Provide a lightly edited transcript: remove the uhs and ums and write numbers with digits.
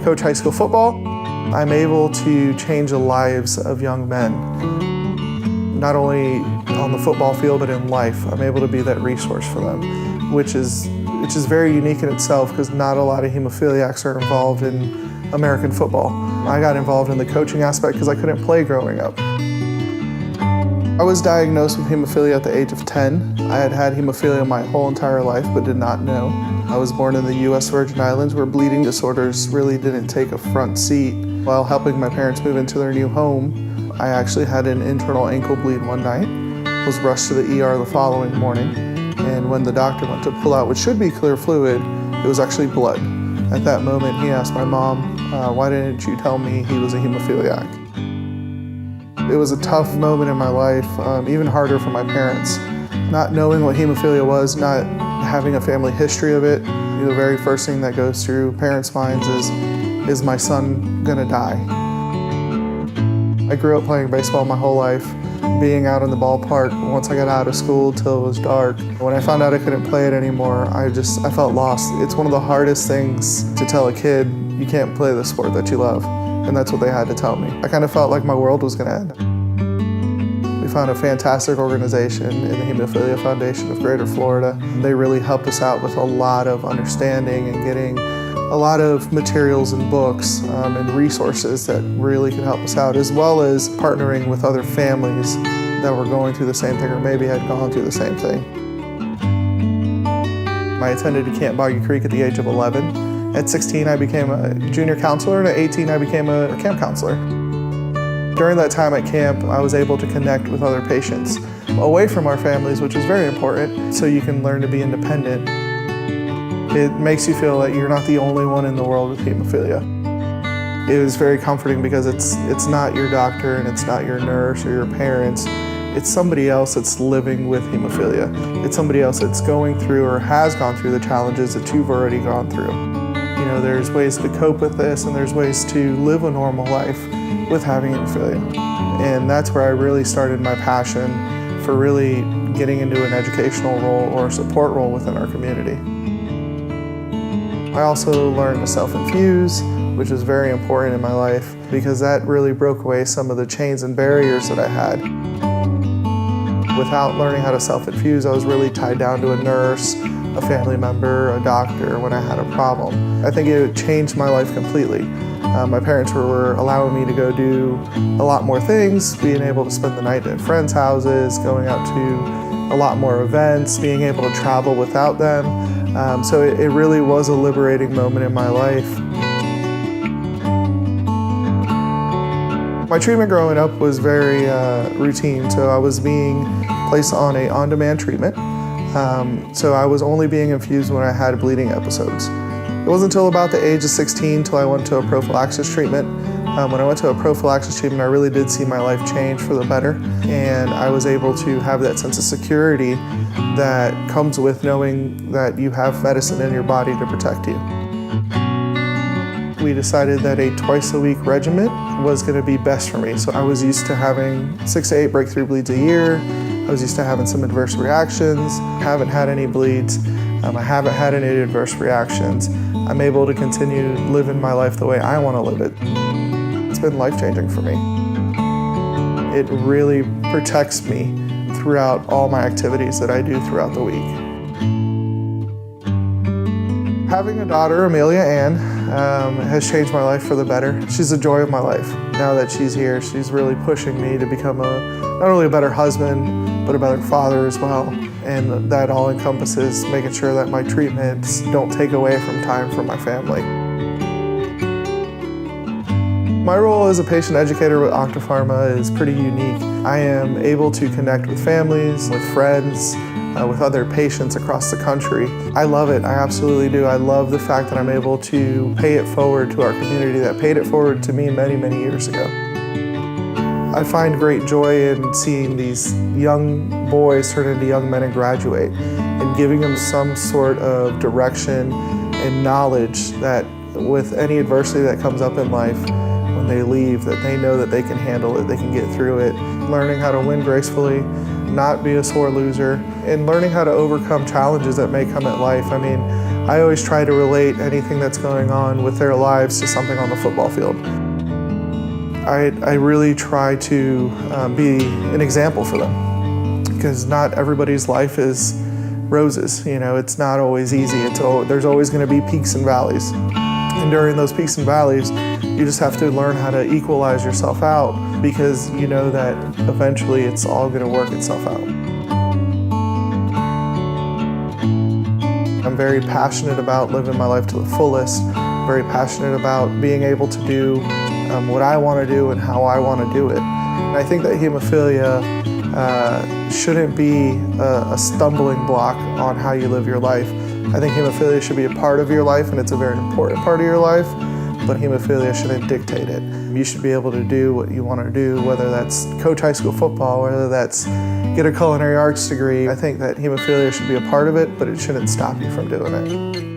coach high school football. I'm able to change the lives of young men, not only on the football field, but in life. I'm able to be that resource for them, which is very unique in itself because not a lot of hemophiliacs are involved in American football. I got involved in the coaching aspect because I couldn't play growing up. I was diagnosed with hemophilia at the age of 10. I had had hemophilia my whole entire life, but did not know. I was born in the U.S. Virgin Islands, where bleeding disorders really didn't take a front seat. While helping my parents move into their new home, I actually had an internal ankle bleed one night, was rushed to the ER the following morning, and when the doctor went to pull out what should be clear fluid, it was actually blood. At that moment, he asked my mom, why didn't you tell me he was a hemophiliac? It was a tough moment in my life, even harder for my parents. Not knowing what hemophilia was, not having a family history of it, the very first thing that goes through parents' minds is my son gonna die? I grew up playing baseball my whole life, being out in the ballpark once I got out of school till it was dark. When I found out I couldn't play it anymore, I felt lost. It's one of the hardest things to tell a kid, you can't play the sport that you love. And that's what they had to tell me. I kind of felt like my world was gonna end. We found a fantastic organization in the Hemophilia Foundation of Greater Florida. They really helped us out with a lot of understanding and getting a lot of materials and books and resources that really could help us out, as well as partnering with other families that were going through the same thing or maybe had gone through the same thing. I attended Camp Boggy Creek at the age of 11. At 16, I became a junior counselor, and at 18, I became a camp counselor. During that time at camp, I was able to connect with other patients away from our families, which is very important, so you can learn to be independent. It makes you feel that you're not the only one in the world with hemophilia. It was very comforting because it's not your doctor and it's not your nurse or your parents. It's somebody else that's living with hemophilia. It's somebody else that's going through or has gone through the challenges that you've already gone through. You know, there's ways to cope with this and there's ways to live a normal life with having hemophilia. And that's where I really started my passion for really getting into an educational role or a support role within our community. I also learned to self-infuse, which is very important in my life because that really broke away some of the chains and barriers that I had. Without learning how to self-infuse, I was really tied down to a nurse, a family member, a doctor when I had a problem. I think it changed my life completely. My parents were allowing me to go do a lot more things, being able to spend the night at friends' houses, going out to a lot more events, being able to travel without them. So it really was a liberating moment in my life. My treatment growing up was very routine, so I was being placed on an on-demand treatment. So I was only being infused when I had bleeding episodes. It wasn't until about the age of 16 until I went to a prophylaxis treatment. When I went to a prophylaxis treatment, I really did see my life change for the better, and I was able to have that sense of security that comes with knowing that you have medicine in your body to protect you. We decided that a twice-a-week regimen was going to be best for me. So I was used to having 6 to 8 breakthrough bleeds a year. I was used to having some adverse reactions. Haven't had any bleeds. I haven't had any adverse reactions. I'm able to continue living my life the way I want to live it. It's been life-changing for me. It really protects me throughout all my activities that I do throughout the week. Having a daughter, Amelia Ann, has changed my life for the better. She's the joy of my life. Now that she's here, she's really pushing me to become not only a better husband, but a better father as well. And that all encompasses making sure that my treatments don't take away from time for my family. My role as a patient educator with Octapharma is pretty unique. I am able to connect with families, with friends, with other patients across the country. I love it, I absolutely do. I love the fact that I'm able to pay it forward to our community that paid it forward to me many, many years ago. I find great joy in seeing these young boys turn into young men and graduate, and giving them some sort of direction and knowledge that with any adversity that comes up in life, when they leave, that they know that they can handle it, they can get through it. Learning how to win gracefully, not be a sore loser, and learning how to overcome challenges that may come at life. I mean, I always try to relate anything that's going on with their lives to something on the football field. I really try to be an example for them, because not everybody's life is roses. You know, it's not always easy. There's always going to be peaks and valleys. And during those peaks and valleys, you just have to learn how to equalize yourself out, because you know that eventually it's all going to work itself out. I'm very passionate about living my life to the fullest, very passionate about being able to do what I want to do and how I want to do it. And I think that hemophilia shouldn't be a stumbling block on how you live your life. I think hemophilia should be a part of your life, and it's a very important part of your life, but hemophilia shouldn't dictate it. You should be able to do what you want to do, whether that's coach high school football, whether that's get a culinary arts degree. I think that hemophilia should be a part of it, but it shouldn't stop you from doing it.